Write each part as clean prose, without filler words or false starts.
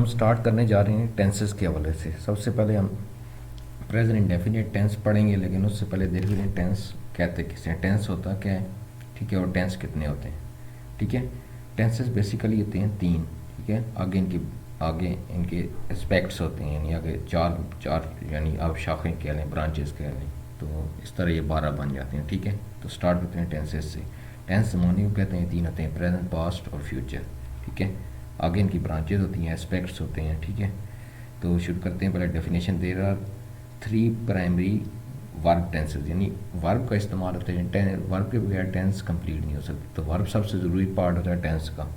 हम स्टार्ट करने जा रहे हैं टेंसेस के हवाले से। सबसे पहले हम प्रेजेंट इंडेफिनिट टेंस पढ़ेंगे, लेकिन उससे पहले देख लें टेंस कहते किसे हैं, टेंस होता क्या है, ठीक है, और टेंस कितने होते हैं। ठीक है, टेंसेस बेसिकली होते हैं तीन। ठीक है, आगे इनके एस्पेक्ट्स होते हैं, यानी आगे चार चार यानी आप शाखें कह लें, ब्रांचेस कह लें, तो इस तरह ये 12 बन जाते हैं। ठीक है, तो स्टार्ट होते हैं टेंसेस से। टेंस ज़माने को कहते हैं, तीन होते हैं, प्रेजेंट, पास्ट और फ्यूचर। ठीक है, आगे इनकी ब्रांचेज होती हैं, एस्पेक्ट्स होते हैं। ठीक है, तो शुरू करते हैं। पहले डेफिनेशन दे रहा, 3 प्राइमरी वर्ब टेंसेज, यानी वर्ब का इस्तेमाल होता है। वर्ब के बगैर टेंस कंप्लीट नहीं हो सकती, तो वर्ब सबसे ज़रूरी पार्ट होता है टेंस का।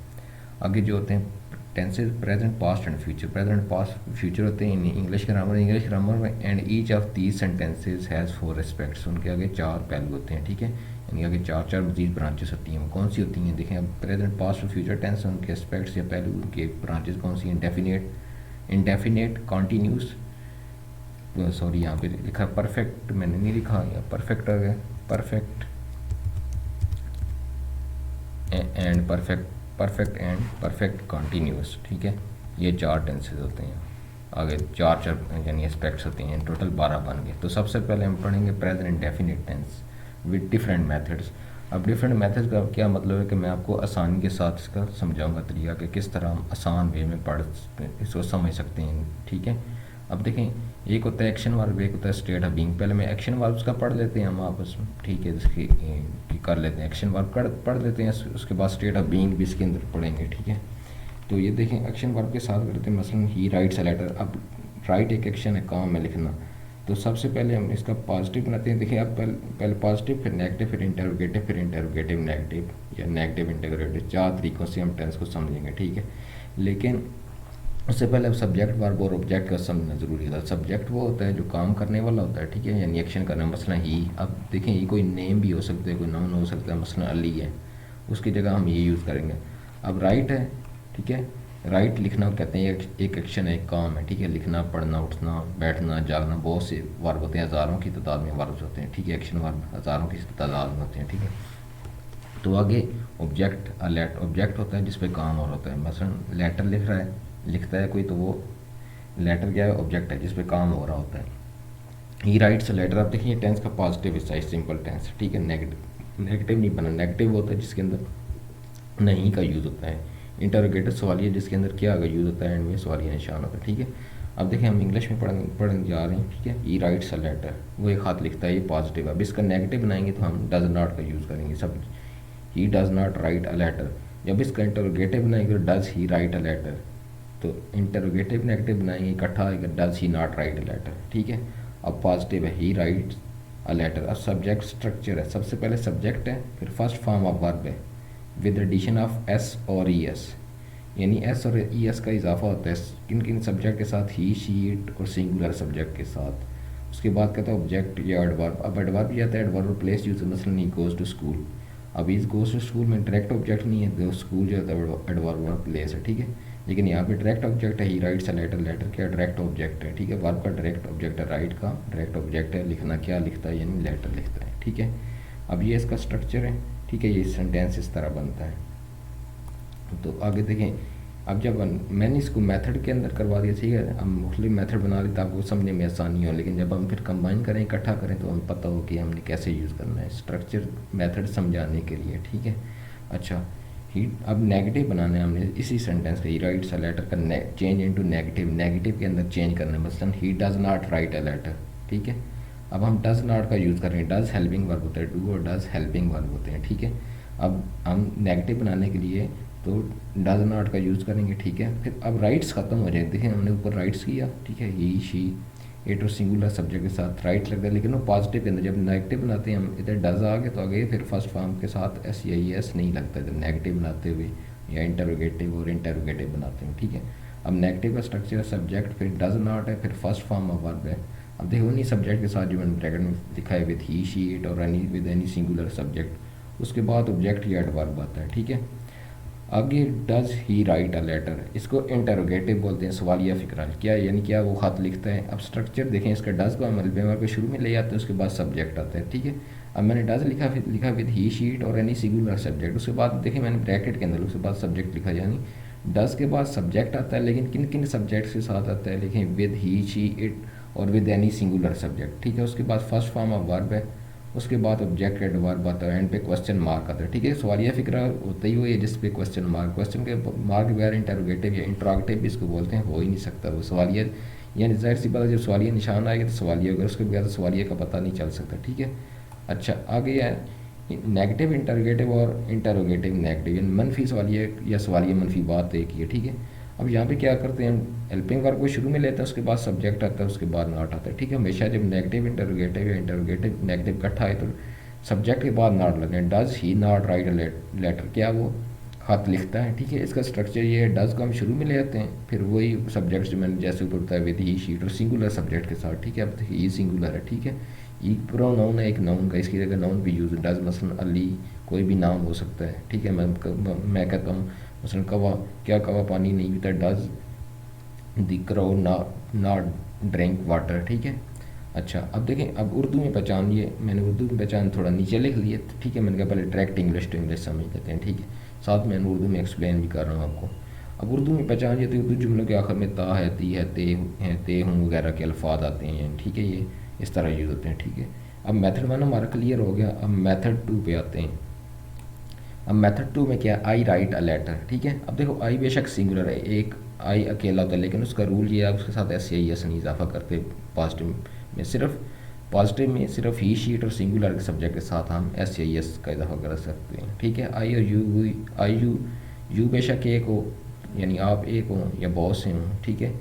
आगे जो होते हैं tenses, present, past and future. Present, past, future होते हैं इंग्लिश ग्रामर में, and each of these sentences has 4 aspects. उनके आगे 4 पहलू होते हैं। ठीक है, यानी आगे 4 मजीद ब्रांचेस होती हैं। वो कौन सी होती हैं देखें। अब प्रेजेंट, पास्ट और फ्यूचर टेंस, उनके एस्पेक्ट्स या पहलू, उनके ब्रांचेस कौन सी हैं। डेफिनेट, इंडेफिनेट, कॉन्टीन्यूस, सॉरी यहाँ पे लिखा परफेक्ट, मैंने नहीं लिखा, या परफेक्ट आ गया, perfect and perfect and perfect continuous. ठीक है, ये 4 टेंसेज होते हैं। आगे 4 यानी एस्पेक्ट्स होते हैं, टोटल 12 बन गए। तो सबसे पहले हम पढ़ेंगे present indefinite tense with different methods. अब डिफरेंट मेथड्स का क्या मतलब है कि मैं आपको आसानी के साथ इसका समझाऊंगा तरीका कि किस तरह हम आसान वे में पढ़ इसको समझ सकते हैं। ठीक है, अब देखें, एक होता है एक्शन वर्ब, एक होता है स्टेट ऑफ बीइंग। पहले मैं एक्शन वर्ब्स का पढ़ लेते हैं हम आपस में। ठीक है, जिसकी कर लेते हैं, एक्शन वर्ब पढ़ लेते हैं, उसके बाद स्टेट ऑफ बीइंग भी इसके अंदर पढ़ेंगे। ठीक है, तो ये देखें एक्शन वर्ब के साथ करते हैं, मसलन ही राइट्स अ लेटर। अब राइट एक एक्शन है, काम है लिखना, तो सबसे पहले हम इसका पॉजिटिव बनाते हैं। देखिए, आप पहले पॉजिटिव, फिर नेगेटिव, फिर इंटरोगेटिव नेगेटिव, या नेगेटिव इंटरोगेटिव। 4 तरीक़ों से हम टेंस को समझेंगे। ठीक है, लेकिन उससे पहले अब सब्जेक्ट, वर्ब और ऑब्जेक्ट का समझना ज़रूरी होता है। सब्जेक्ट वो होता है जो काम करने वाला होता है। ठीक है, यानी एक्शन करना, मसला ही। अब देखें, ये कोई नेम भी हो सकता है, कोई नाउन हो सकता है, मसला अली है, उसकी जगह हम ये यूज़ करेंगे। अब राइट है, ठीक है, राइट लिखना कहते हैं, एक एक्शन है, एक काम है। ठीक है, लिखना, पढ़ना, उठना, बैठना, जागना, बहुत से वर्ब होते हैं, हज़ारों की तादाद में वर्ब होते हैं। ठीक है, एक्शन वर्ब हज़ारों की तादाद में होते हैं। ठीक है, तो आगे ऑब्जेक्ट, ऑब्जेक्ट होता है जिस पे काम और होता है। मसलन लेटर लिख रहा है, लिखता है कोई, तो वो लेटर क्या है, ऑब्जेक्ट है जिस पे काम हो रहा होता है। He writes letter. आप देखिए टेंस का पॉजिटिव हिस्सा है, सिंपल टेंस। ठीक है, नेगेटिव नहीं बना, नेगेटिव होता है जिसके अंदर नहीं का यूज़ होता है। इंटरोगेटिव सवालिया, जिसके अंदर क्या का यूज़ होता है, एंड में सवालिया निशान होता है। ठीक है, अब देखिए हम इंग्लिश में पढ़ने जा रहे हैं। ठीक है, ही राइट्स अ लेटर, वो एक हाथ लिखता है, ये पॉजिटिव है। अब इसका नेगेटिव बनाएंगे तो हम डज नॉट का यूज़ करेंगे। सब he does not write a letter. जब इसका इंटरोगेटिव बनाएंगे तो does he write a letter, तो इंटरोगेटिव नेगेटिव बनाएंगे इकट्ठा आएगा, does he not write a letter. ठीक है, अब पॉजिटिव है, ही राइट्स अ लेटर। अब सब्जेक्ट स्ट्रक्चर है, सबसे पहले सब्जेक्ट है, फिर फर्स्ट फॉर्म ऑफ वर्ब है विद एडिशन ऑफ एस और ई एस, यानी एस और ई एस का इजाफा होता है किन किन सब्जेक्ट के साथ, ही, शी, इट और सिंगुलर सब्जेक्ट के साथ। उसके बाद कहता है ऑब्जेक्ट या एडवर्ब। अब एडवर्ब भी आता है, एडवर्ब प्लेस यूज, मसलन ही गोज टू स्कूल। अब इस गोज टू स्कूल में डायरेक्ट ऑब्जेक्ट नहीं है, तो स्कूल जो होता है एडवर्ब प्लेस है। ठीक है, लेकिन यहाँ पे डायरेक्ट ऑब्जेक्ट है, he writes a letter. Letter क्या डायरेक्ट ऑब्जेक्ट है। ठीक है, वर्ब का डायरेक्ट ऑब्जेक्ट है, राइट का डायरेक्ट ऑब्जेक्ट है, लिखना क्या लिखता है, यानी लेटर लिखता है। ठीक है, अब ये इसका स्ट्रक्चर है। ठीक है, ये सेंटेंस इस तरह बनता है। तो आगे देखें, अब जब मैंने इसको मेथड के अंदर करवा दिया, ठीक है, हम मुख्तलिफ मेथड बना ली ताकि समझने में आसानी हो, लेकिन जब हम फिर कंबाइन करें, इकट्ठा करें, तो हमें पता हो कि हमने कैसे यूज़ करना है स्ट्रक्चर मेथड समझाने के लिए। ठीक है, अच्छा, ही अब नेगेटिव बनाना है हमने इसी सेंटेंस का, ही राइट्स अ लेटर का चेंज इनटू नेगेटिव, नेगेटिव के अंदर चेंज करना है। मसलन he does not write a letter. ठीक है, अब हम डज नॉट का यूज़ कर रहे हैं, डज हेल्पिंग वर्ब होता है, डू और डज हेल्पिंग वर्ब होते हैं। ठीक है, अब हम नेगेटिव बनाने के लिए तो डज नॉट का यूज़ करेंगे। ठीक है, फिर अब राइट्स ख़त्म हो जाए, देखिए हमने ऊपर राइट्स किया। ठीक है, ही, शी, इट और सिंगुलर सब्जेक्ट के साथ राइट लगता है, लेकिन वो पॉजिटिव के अंदर। जब नेगेटिव बनाते हैं हम, इधर डज आ गए तो आगे फिर फर्स्ट फॉर्म के साथ एस या ई एस नहीं लगता जब नेगेटिव बनाते हुए, या इंटरोगेटिव और इंटरोगेटिव बनाते हैं। ठीक है, अब नेगेटिव का स्ट्रक्चर सब्जेक्ट, फिर डज नॉट है, फिर फर्स्ट फॉर्म ऑफ वर्ब है। अब देखो उन्हीं सब्जेक्ट के साथ जो मैंने ब्रैकेट में लिखा है, विद ही, शी, इट और any, with any singular subject. उसके बाद ऑब्जेक्ट या एडवर्ब आता है। ठीक है, आगे does he write a letter, इसको इंटरोगेटिव बोलते हैं, सवालिया फ़िक्रा। क्या यानी क्या वो ख़त लिखता है। अब स्ट्रक्चर देखें, इसका डज को हम वर्ब के शुरू में ले आते हैं, उसके बाद सब्जेक्ट आता है। ठीक है, अब मैंने डज लिखा विद ही, शी, इट और एनी सिंगुलर सब्जेक्ट। उसके बाद देखें मैंने ब्रैकेट के अंदर उसके बाद सब्जेक्ट लिखा, यानी डज के बाद सब्जेक्ट आता है, लेकिन किन किन सब्जेक्ट्स के साथ आता है, लिखें विद ही शी इट और विद एनी सिंगुलर सब्जेक्ट, ठीक है। उसके बाद फर्स्ट फॉर्म ऑफ वर्ब है, उसके बाद ऑब्जेक्ट एडवर्ब आता है, एंड पे क्वेश्चन मार्क आता है, ठीक है। सवालिया फिक्रा होता ही हुई है जिस पे क्वेश्चन मार्क, क्वेश्चन के मार्क बगैर इंटरोगेटिव या इंट्रोगेटिव भी इसको बोलते हैं, हो ही नहीं सकता वो सवालिया, यानी जाहिर सी बात है जब सवालिया निशान आएगा तो सवालिया होगा, उसके बगैर तो सवालिया का पता नहीं चल सकता, ठीक है। अच्छा आगे है नेगेटिव इंटरोगेटिव और इंटरोगेटिव नेगेटिव, यानी मनफी सवालिया या सवालिया मनफी बात एक ही है, ठीक है। अब यहाँ पे क्या करते हैं, हेल्पिंग वर्ब को शुरू में लेते हैं, उसके बाद सब्जेक्ट आता है, उसके बाद नॉट आता है, ठीक है। हमेशा जब नेगेटिव इंटरोगेटिव या इंटरोगेटिव नेगेटिव इकट्ठा है तो सब्जेक्ट के बाद नॉट लगें। Does he not write letter, क्या वो खत लिखता है, ठीक है। इसका स्ट्रक्चर ये है, डज को हम शुरू में ले आते हैं, फिर वही सब्जेक्ट जो मैंने जैसे ऊपर बताया विद ही शीट और सिंगुलर सब्जेक्ट के साथ, ठीक है। अब ही सिंगुलर है, ठीक है। ये प्रोनाउन है एक नाउन का, इसकी जगह नाउन भी यूज, डज मसलन अली कोई भी नाम हो सकता है, ठीक है। मैं कहता हूँ मसलन कवा, क्या कवा पानी नहीं पीता, does the crow not drink water, ठीक है। अच्छा अब देखें, अब उर्दू में पहचान, ये मैंने उर्दू में पहचान थोड़ा नीचे लिख लिए, ठीक है। मैंने कहा पहले डायरेक्ट इंग्लिश टू इंग्लिश समझ लेते हैं, ठीक है। साथ में मैंने उर्दू में एक्सप्लेन भी कर रहा हूँ आपको। अब उर्दू में पहचान ये तो उर्दू जुमलों के आखिर में ता है, ती है, ते हूँ वगैरह के अल्फाज आते हैं, ठीक है। ये इस तरह यूज़ होते हैं, ठीक है। अब मेथड वन हमारा क्लियर हो गया, अब मेथड टू पे आते हैं। अब मेथड टू में क्या है, आई राइट अ लेटर, ठीक है। अब देखो आई बेशक सिंगुलर है, एक आई अकेला होता है, लेकिन उसका रूल ये है उसके साथ एस या एस नहीं इजाफा करते। पॉजिटिव में सिर्फ पॉजिटिव में सिर्फ ही शीट और सिंगुलर के सब्जेक्ट के साथ हम एस या एस का इजाफा कर सकते हैं, ठीक है। आई और यू, आई यू बेशक एक हो, यानी आप एक हो या बहुत से हों, ठीक है।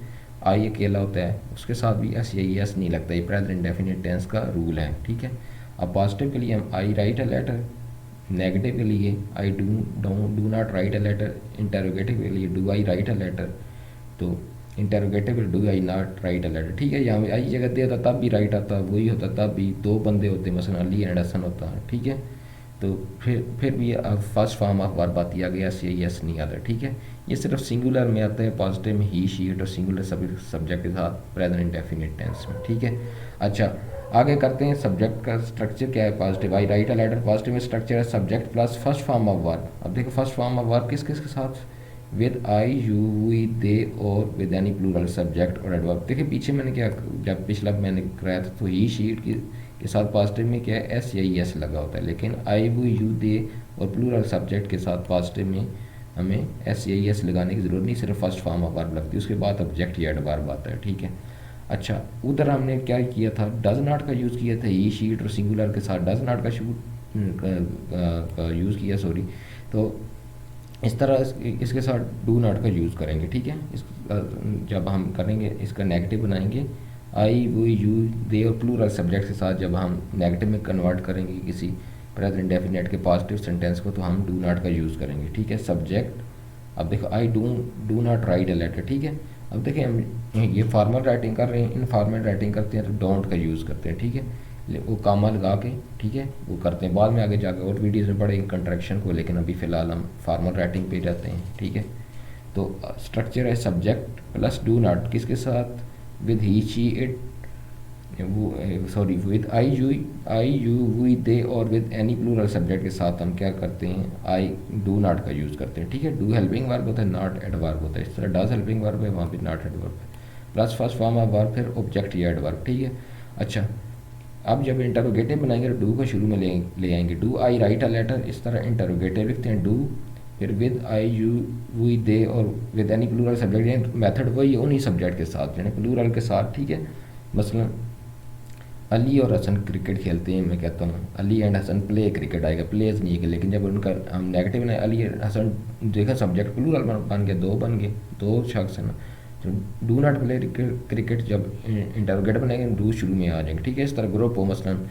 आई अकेला होता है, उसके साथ भी एस या एस नहीं लगता, ये प्रेजेंट इंडेफिनिट टेंस का रूल है, ठीक है। अब पॉजिटिव के लिए हम I write a letter, negative के लिए I do not write a letter, interrogative के लिए do I write a letter, तो interrogative do I not write a letter, ठीक है। यहाँ आई जगह दे होता तब भी राइट आता, वही होता तब भी, दो बंदे होते मसलन अली एंड हसन होता, ठीक है। तो फिर भी अब फर्स्ट फॉर्म ऑफ वर्ब आती है, आगे एस या एस नहीं आता, ठीक है। ये सिर्फ सिंगुलर में आता है, पॉजिटिव में ही शीट और सिंगुलर सब्जेक्ट के साथ प्रेजेंट इंडेफिनिट टेंस में, ठीक है। अच्छा आगे करते हैं, सब्जेक्ट का स्ट्रक्चर क्या है, positive I write a letter, positive में स्ट्रक्चर है subject plus first form of verb. अब देखो फर्स्ट फॉर्म ऑफ वर्ब किस किस के साथ, with I you we they और विद एनी प्लूरल सब्जेक्ट और एडवर्ब। देखिए पीछे मैंने क्या, जब पिछला मैंने कराया था तो ही शीट के साथ पॉजिटिव में क्या है एस या एस लगा होता है, लेकिन आई वी यू दे और प्लूरल सब्जेक्ट के साथ पॉजिटिव में हमें एस या एस लगाने की ज़रूरत नहीं, सिर्फ फर्स्ट फॉर्म ऑफ वर्ब लगती है, उसके बाद ऑब्जेक्ट या एडवर्ब आता है, ठीक है। अच्छा उधर हमने क्या किया था, डज नॉट का यूज़ किया था, ही शीट और सिंगुलर के साथ डज नॉट का यूज़ किया, सॉरी। तो इस तरह इसके साथ डू नॉट का यूज़ करेंगे, ठीक है। जब हम करेंगे इसका नेगेटिव बनाएंगे, आई वो यू दे और प्लूरल सब्जेक्ट के साथ जब हम नेगेटिव में कन्वर्ट करेंगे किसी प्रेजेंट इंडेफिनिट के पॉजिटिव सेंटेंस को, तो हम डू नॉट का यूज़ करेंगे, ठीक है। सब्जेक्ट, अब देखो I do not write a letter, ठीक है। अब देखिए हम ये फॉर्मल राइटिंग कर रहे हैं, इनफॉर्मल राइटिंग करते हैं तो डोंट का यूज़ करते हैं, ठीक है। वो कामा लगा के, ठीक है, वो करते हैं, बाद में आगे जाकर और वीडियोज़ में पढ़ेंगे कंट्रैक्शन को, लेकिन अभी फ़िलहाल हम फॉर्मल राइटिंग पे जाते हैं, ठीक है। तो स्ट्रक्चर है सब्जेक्ट प्लस डू नॉट किसके साथ, विद ही शी इट, वो sorry with I you we they और विद एनी प्लूरल सब्जेक्ट के साथ हम क्या करते हैं, आई डू नॉट का यूज़ करते हैं, ठीक है। डू हेल्पिंग वर्ब होता है, नॉट एडवर्ब होता है, इस तरह डज हेल्पिंग वर्ब है, वहाँ पे नॉट एडवर्ब है, plus first form of verb फिर ऑब्जेक्ट या एडवर्ब, ठीक है। अच्छा अब जब इंटरोगेटिव बनाएंगे तो डू को शुरू में ले आएंगे, do I write a letter, इस तरह इंटरोगेटिव लिखते हैं, डू फिर with I you we they और with any plural subject, method वही है उन्हीं सब्जेक्ट के साथ यानी प्लूरल के साथ, ठीक है। मसलन अली और हसन क्रिकेट खेलते हैं, मैं कहता हूँ Ali and Hasan play cricket आएगा, प्लेज नहीं है, लेकिन जब उनका हम नेगेटिव बनाए अली हसन देखा सब्जेक्ट प्लूरल बन गया, दो बन गए, दो शख्स है ना, तो डू नॉट प्ले क्रिकेट जब इंटरोगेट बनेंगे डू शुरू में आ जाएंगे, ठीक है। इस तरह ग्रुप हो, मसलन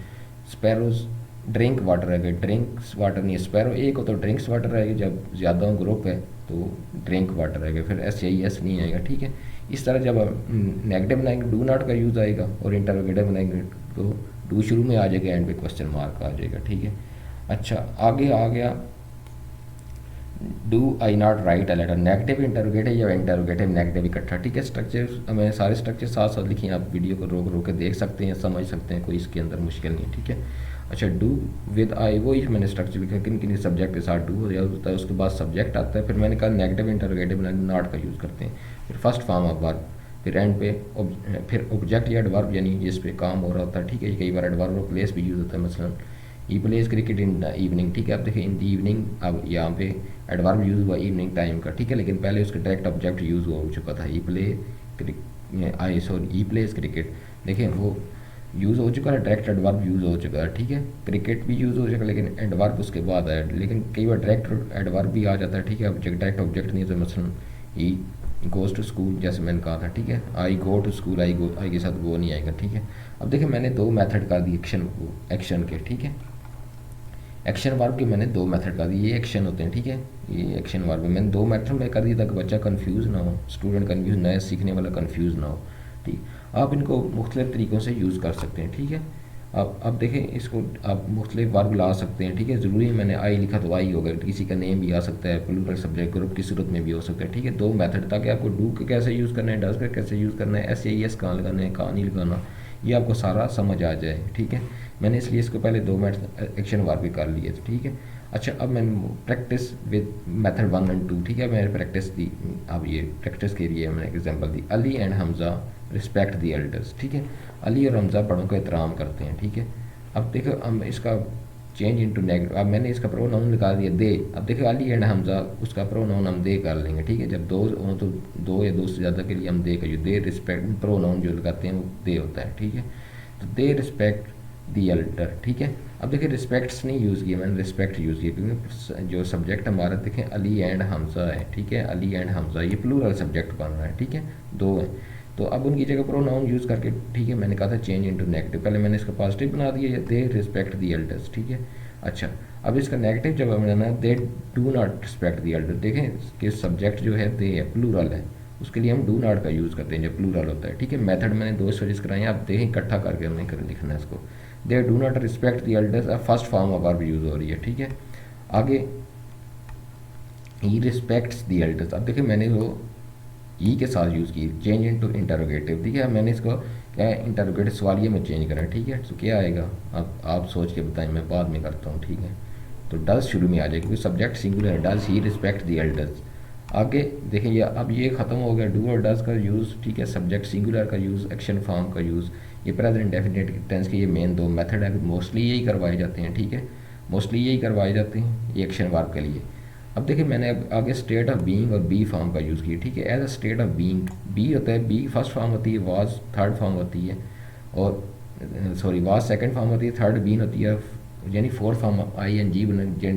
स्पैरोज ड्रिंक वाटर रहेगा, ड्रिंक्स वाटर नहीं है, स्पैरो एक हो तो ड्रिंक्स वाटर रहेगा, जब ज़्यादा हो ग्रुप है तो ड्रिंक वाटर रहेगा, फिर एस या एस नहीं आएगा, ठीक है। इस तरह जब नेगेटिव बनाएंगे डू नॉट का यूज़ आएगा और इंटरोगेटिव बनाएंगे तो डू शुरू में आ जाएगा, एंड पे क्वेश्चन मार्क आ जाएगा, ठीक है। अच्छा आगे आ गया do I not write a letter, negative interrogative या इंटरोगेटिव नेगेटिव इकट्ठा, ठीक है। स्ट्रक्चर हमें सारे स्ट्रक्चर साथ साथ लिखिए, आप वीडियो को रोक रोक के देख सकते हैं, समझ सकते हैं, कोई इसके अंदर मुश्किल नहीं, ठीक है। अच्छा, डू विद आई, वो ही मैंने स्ट्रक्चर लिखा, किन किन सब्जेक्ट के साथ डू होता है, उसके बाद सब्जेक्ट आता है, फिर मैंने कहा नेगेटिव इंटरोगेटिव नॉट का यूज़ करते हैं, फिर फर्स्ट फॉर्म ऑफ वर्ब, फिर एंड पे फिर ऑब्जेक्ट या एडवर्ब यानी जिस पे काम हो रहा होता है, ठीक है। कई बार एडवर्ब और प्लेस भी यूज़ होता है, मसलन he plays cricket in the evening, ठीक है। अब देखिए इन द इवनिंग, अब यहाँ पे एडवर्ब यूज़ हुआ इवनिंग टाइम का, ठीक है, लेकिन पहले उसका डायरेक्ट ऑब्जेक्ट यूज़ हो चुका था, ही प्ले ही प्लेस क्रिकेट, देखिए वो यूज़ हो चुका है, डायरेक्ट एडवर्ब यूज़ हो चुका है, ठीक है। क्रिकेट भी यूज़ हो चुका है लेकिन एडवर्ब उसके बाद आया, लेकिन कई बार डायरेक्ट एडवर्ब भी आ जाता है, ठीक है। ऑब्जेक्ट डायरेक्ट ऑब्जेक्ट नहीं है, तो मसलन ही गोज़ टू स्कूल, जैसे मैंने कहा था, ठीक है। आई गो टू स्कूल, आई के साथ गो नहीं आएगा, ठीक है। अब देखिए मैंने दो मेथड कर दी एक्शन के, ठीक है। एक्शन वर्ब के मैंने दो मेथड कर दिए, ये एक्शन होते हैं, ठीक है। ये एक्शन वर्ब मैंने दो मेथड में कर दिया ताकि बच्चा कंफ्यूज ना हो, स्टूडेंट कंफ्यूज ना हो, सीखने वाला कंफ्यूज ना हो, ठीक। आप इनको मुख्तलिफ तरीक़ों से यूज़ कर सकते हैं, ठीक है। अब देखें इसको आप मुख्तलिफ वर्ब ला सकते हैं, ठीक है। ज़रूरी मैंने आई लिखा तो आई होगा, किसी का नेम भी आ सकता है, प्लूरल सब्जेक्ट ग्रुप की सूरत में भी हो सकता है, ठीक है। दो मेथड, ताकि आपको डू का कैसे यूज़ करना है, डज का कैसे यूज़ करना है, एस या एस कहाँ लगाना है, कहाँ नहीं लगाना, ये आपको सारा समझ आ जाए, ठीक है। मैंने इसलिए इसको पहले दो मेथड एक्शन वर्ब भी कर लिए, ठीक है। अच्छा, अब मैंने प्रैक्टिस विद मेथड 1 और 2, ठीक है, मैंने प्रैक्टिस दी। अब ये प्रैक्टिस के लिए मैंने example the, Ali and Hamza respect the elders, ठीक है। अली और हमज़ा बड़ों का एहतराम करते हैं, ठीक है। अब देखो हम इसका चेंज इनटू नेगेटिव, अब मैंने इसका प्रोनाउन लगा दिया दे। अब देखो अली एंड हमज़ा, उसका प्रोनाउन हम दे कर लेंगे, ठीक है। जब दो हो तो दो या दो से ज़्यादा के लिए हम दे का, जो दे रिस्पेक्ट प्रोनाउन जो लगाते हैं वो दे होता है, ठीक है। तो दे रिस्पेक्ट दी एल्डर, ठीक है। अब देखिए रिस्पेक्ट्स नहीं यूज़ किया मैंने, रिस्पेक्ट यूज़ किया क्योंकि जो सब्जेक्ट हमारा देखें अली एंड हमज़ा है, ठीक है। अली एंड हमज़ा ये प्लूरल सब्जेक्ट बन रहा है, ठीक है, दो है, तो अब उनकी जगह प्रोनाउन यूज़ करके, ठीक है, मैंने कहा था चेंज इनटू नेगेटिव, पहले मैंने इसका पॉजिटिव बना दिया, दे रिस्पेक्ट दी एल्डर्स, ठीक है। अच्छा, अब इसका नेगेटिव जब बनाना है, दे do not respect the Elder, देखें कि सब्जेक्ट जो है दे है, प्लूरल है, उसके लिए हम डू नॉट का यूज़ करते हैं जब प्लूरल होता है, ठीक है। मेथड मैंने दो सजेस्ट कराए हैं, आप देखें इकट्ठा करके हमने कर लिखना है इसको। They do not respect the elders, अब first form of verb use हो रही है, ठीक है। आगे ही रिस्पेक्ट्स दी एल्डर्स, अब देखिए मैंने वो ई के साथ यूज़ की, चेंज इनटू इंटरोगेटिव, ठीक है। मैंने इसको क्या है इंटरोगेटिव सवालिये में चेंज करा, ठीक है। तो क्या आएगा अब आप सोच के बताएं, मैं बाद में करता हूँ, ठीक है। तो डज शुरू में आ जाएगा क्योंकि सब्जेक्ट सिंगुलर है, does he respect the elders. आगे देखें ये अब ये ख़त्म हो गया डू और डज का यूज़, ठीक है। सब्जेक्ट सिंगुलर का यूज़, एक्शन फॉर्म का यूज़, ये प्रेजेंट डेफिनेट टेंस के ये मेन दो मेथड है, मोस्टली यही करवाए जाते हैं, ठीक है। मोस्टली यही करवाए जाते हैं ये एक्शन वर्ब के लिए। अब देखिए मैंने आगे स्टेट ऑफ बीइंग और बी फॉर्म का यूज़ किया, ठीक है। As a state of being, be होता है, बी फर्स्ट फॉर्म होती है, वाज थर्ड फॉर्म होती है, और सॉरी वाज सेकंड फॉर्म होती है, थर्ड बीन होती है, यानी fourth form I N G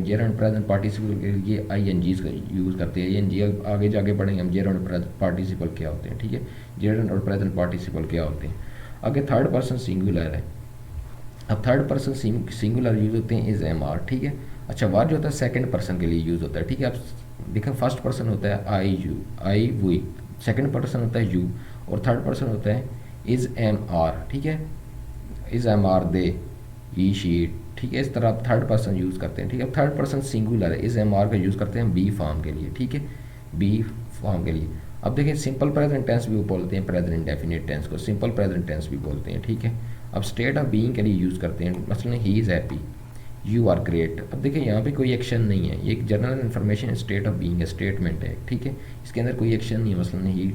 gerund and present participle के लिए आई एन जीज का यूज़ करते हैं। एन जी आगे जाके पढ़ेंगे हम जेर एंड पार्टिसिपल क्या होते हैं, ठीक है। जेर एंड और प्रेजेंट पार्टिसिपल क्या होते हैं। आगे थर्ड पर्सन सिंगुलर है, अब थर्ड पर्सन सिंगुलर यूज़ होते हैं इज एम आर, ठीक है। अच्छा, वाज जो होता है सेकंड पर्सन के लिए यूज़ होता है, ठीक है। अब देखें फर्स्ट पर्सन होता है I you, I we, second person होता है यू, और थर्ड पर्सन होता है इज एम आर, ठीक है। Is am are they, he she, ठीक है। इस तरह आप थर्ड पर्सन यूज़ करते हैं, ठीक है। थर्ड पर्सन सिंगुलर है, इज एम आर का यूज़ करते हैं बी फॉर्म के लिए, ठीक है, बी फॉर्म के लिए। अब देखिए सिंपल प्रेजेंट टेंस भी बोलते हैं, प्रेजेंट इंडेफिनिट टेंस को सिंपल प्रेजेंट टेंस भी बोलते हैं, ठीक है। अब स्टेट ऑफ बीइंग के लिए यूज़ करते हैं, मसलन he is happy, you are great. अब देखिए यहाँ पे कोई एक्शन नहीं है, ये एक general information state of being है, स्टेटमेंट है, ठीक है। इसके अंदर कोई एक्शन नहीं है, मसलन ही,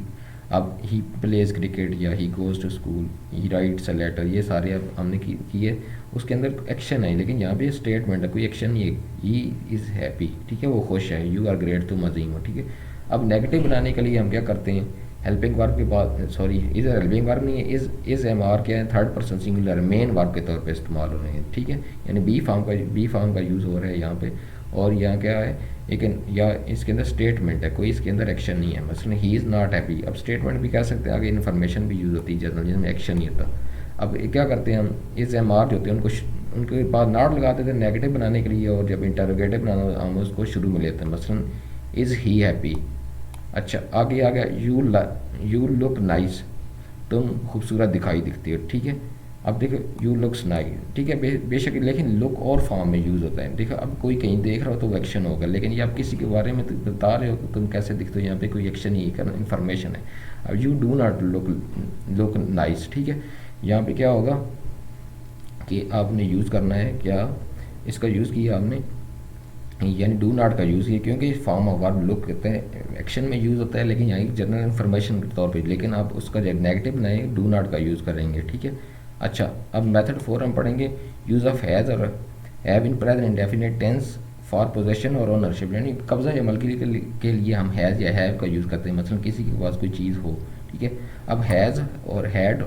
अब ही प्लेज क्रिकेट या he goes to school, he writes a letter, ये सारे अब हमने किए, उसके अंदर एक्शन है, लेकिन यहाँ पे स्टेटमेंट है, कोई एक्शन नहीं है। ही इज़ हैप्पी, ठीक है, वो खुश है, यू आर ग्रेट, तुम अजीम हो, ठीक है। अब नेगेटिव बनाने के लिए हम क्या करते हैं, हेल्पिंग वर्ब के बाद, सॉरी इज़ हेल्पिंग वर्ब नहीं है, इज़ एम आर क्या है, third person singular main verb के तौर पे इस्तेमाल हो रहे हैं, ठीक है। यानी बी फॉर्म का यूज़ हो रहा है यहाँ पे, और यहाँ क्या है एक, या इसके अंदर स्टेटमेंट है, कोई इसके अंदर एक्शन नहीं है, मसलन ही इज़ नॉट हैप्पी। अब स्टेटमेंट भी कह सकते हैं, आगे इन्फॉर्मेशन भी यूज़ होती है जनरल, जिसमें एक्शन नहीं होता। अब क्या करते हैं हम, इज़ एम आर जो होते हैं उनके बाद नॉट लगाते थे नेगेटिव बनाने के लिए, और जब इंटरोगेटिव बनाना हम उसको शुरू में लेते हैं, मसलन इज़ ही हैप्पी। अच्छा, आगे आ गया यू लुक नाइस, तुम खूबसूरत दिखाई दिखती हो, ठीक है। अब देखो यू लुक्स नाइस, ठीक है, बेशक लेकिन लुक और फॉर्म में यूज़ होता है। देखो अब कोई कहीं देख रहा हो तो वो एक्शन होगा, लेकिन ये आप किसी के बारे में तो बता रहे हो कि तुम कैसे दिखते हो, यहाँ पे कोई एक्शन ही करना, इन्फॉर्मेशन है। अब you do not look nice, ठीक है। यहाँ पे क्या होगा, कि आपने यूज़ करना है क्या, इसका यूज़ किया आपने, यानी डू नॉट का यूज़ किया, क्योंकि फॉर्म ऑफ वर्ब लुक कहते हैं एक्शन में यूज़ होता है, लेकिन यहाँ एक जनरल इन्फॉर्मेशन के तौर पे, लेकिन आप उसका जब नेगेटिव बनाए डू नॉट का यूज़ करेंगे, ठीक है। अच्छा, अब मेथड 4 हम पढ़ेंगे, यूज़ ऑफ हैज़ और have in present indefinite tense for possession और ओनरशिप, यानी कब्जा या मलकी के लिए हम हैज़ या हैव का यूज़ करते हैं, मतलब किसी के पास कोई चीज़ हो, ठीक है। अब हैज़ और हैड,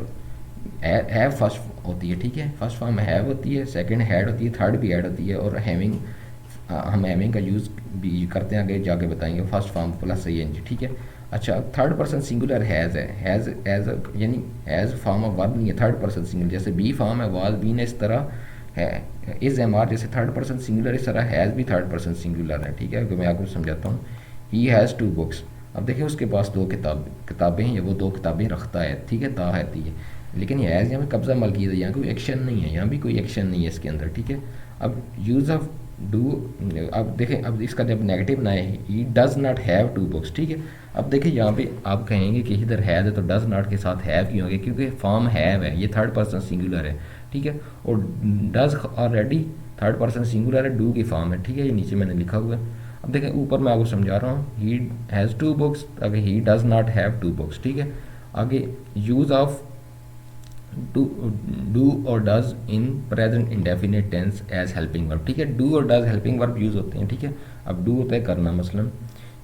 हैव फर्स्ट होती है, ठीक है, फर्स्ट फॉर्म हैव होती है, सेकंड हैड होती है, थर्ड भी हैड होती है, और हैविंग हम हैविंग का यूज़ भी करते हैं, आगे जाके बताएंगे, first form plus I N G, ठीक है। अच्छा, थर्ड पर्सन सिंगुलर हैज़ है, हैज़ एज यानी हैज़ फॉर्म ऑफ वर्ब नहीं है, थर्ड पर्सन सिंगुलर, जैसे बी फॉर्म है वाज बीन, इस तरह है इज़ एम आर जैसे थर्ड पर्सन सिंगुलर, इस तरह हैज़ भी थर्ड पर्सन सिंगुलर है, ठीक है। मैं आपको समझाता हूँ, ही हैज़ 2 बुक्स। अब देखिए उसके पास 2 किताबें हैं, वो 2 किताबें रखता है, ठीक है, ता है, लेकिन ये हैज़ यहाँ पे कब्जा मलकियत है, यहाँ कोई एक्शन नहीं है, यहाँ भी कोई एक्शन नहीं है इसके अंदर, ठीक है। अब यूज़ ऑफ डू, अब देखें, अब इसका जब नेगेटिव ना है, ही डज़ नॉट हैव 2 बुक्स, ठीक है। अब देखिए यहाँ पे आप कहेंगे कि इधर हैज़ है तो डज़ नॉट के साथ हैव क्यों हो गया, क्योंकि फॉर्म हैव है, ये थर्ड पर्सन सिंगुलर है, ठीक है, और does already third person singular है, डू की फॉर्म है, ठीक है, ये नीचे मैंने लिखा हुआ है। अब देखें ऊपर मैं आपको समझा रहा हूँ, ही हैज़ 2 बुक्स, आगे he does not have 2 books, ठीक है। आगे यूज़ ऑफ डू और does in present indefinite tense as helping verb, ठीक है, डू और डज हेल्पिंग वर्ब यूज़ होते हैं, ठीक है। अब डू होता है करना, मसलन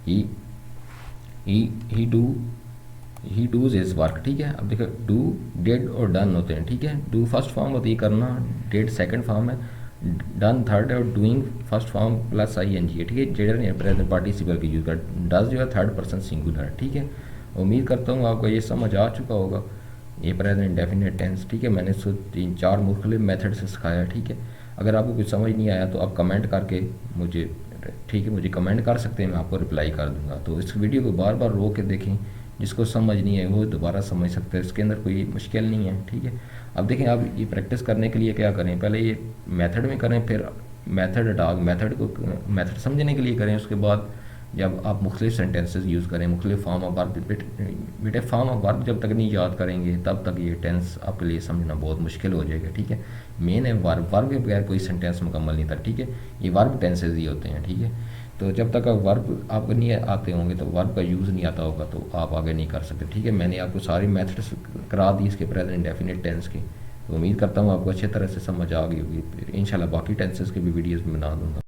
he do, he does his work, ठीक है। अब देखो डू, डिड और डन होते हैं, ठीक है। डू फर्स्ट फॉर्म होती है करना, डिड सेकंड फॉर्म है, डन थर्ड है, और doing first form plus I N G है, ठीक है, जेडर या प्रेजेंट पार्टिसिपल की यूज़ कर, डज जो है थर्ड पर्सन सिंगुलर है, ठीक है। उम्मीद करता हूँ आपको ये समझ आ चुका होगा, ये प्रेजेंट इंडेफिनिट टेंस, ठीक है। मैंने इसको 3-4 मुख्तलिफ मेथड से सिखाया, ठीक है। अगर आपको कुछ समझ नहीं आया तो आप कमेंट करके मुझे, ठीक है, मुझे कमेंट कर सकते हैं, मैं आपको रिप्लाई कर दूंगा। तो इस वीडियो को बार बार रोक के देखें, जिसको समझ नहीं है वो दोबारा समझ सकते हैं, इसके अंदर कोई मुश्किल नहीं है, ठीक है। अब देखें, आप ये प्रैक्टिस करने के लिए क्या करें, पहले ये मेथड में करें, फिर मेथड हटा मेथड को मेथड समझने के लिए करें, उसके बाद जब आप मुख्तलिफ सेंटेंसेस यूज़ करें, मुख्तलिफ फॉर्म ऑफ वर्ब, बेटे फॉर्म ऑफ वर्ब जब तक नहीं याद करेंगे तब तक ये टेंस आपके लिए समझना बहुत मुश्किल हो जाएगा, ठीक है। मेन है वर्ब, वर्ब के बगैर कोई सेंटेंस मुकम्मल नहीं था, ठीक है, ये वर्ब टेंसेज ही होते हैं, ठीक है। तो जब तक वर्ब आपको नहीं आते होंगे, तो वर्ब का यूज़ नहीं आता होगा, तो आप आगे नहीं कर सकते, ठीक है। मैंने आपको सारी मेथड्स करा दी इसके प्रेजेंट इंडेफिनिट टेंस की, तो उम्मीद करता हूँ आपको अच्छी तरह से समझ आ गई होगी, इंशाल्लाह बाकी टेंसेस की भी वीडियोज़ बना दूँगा।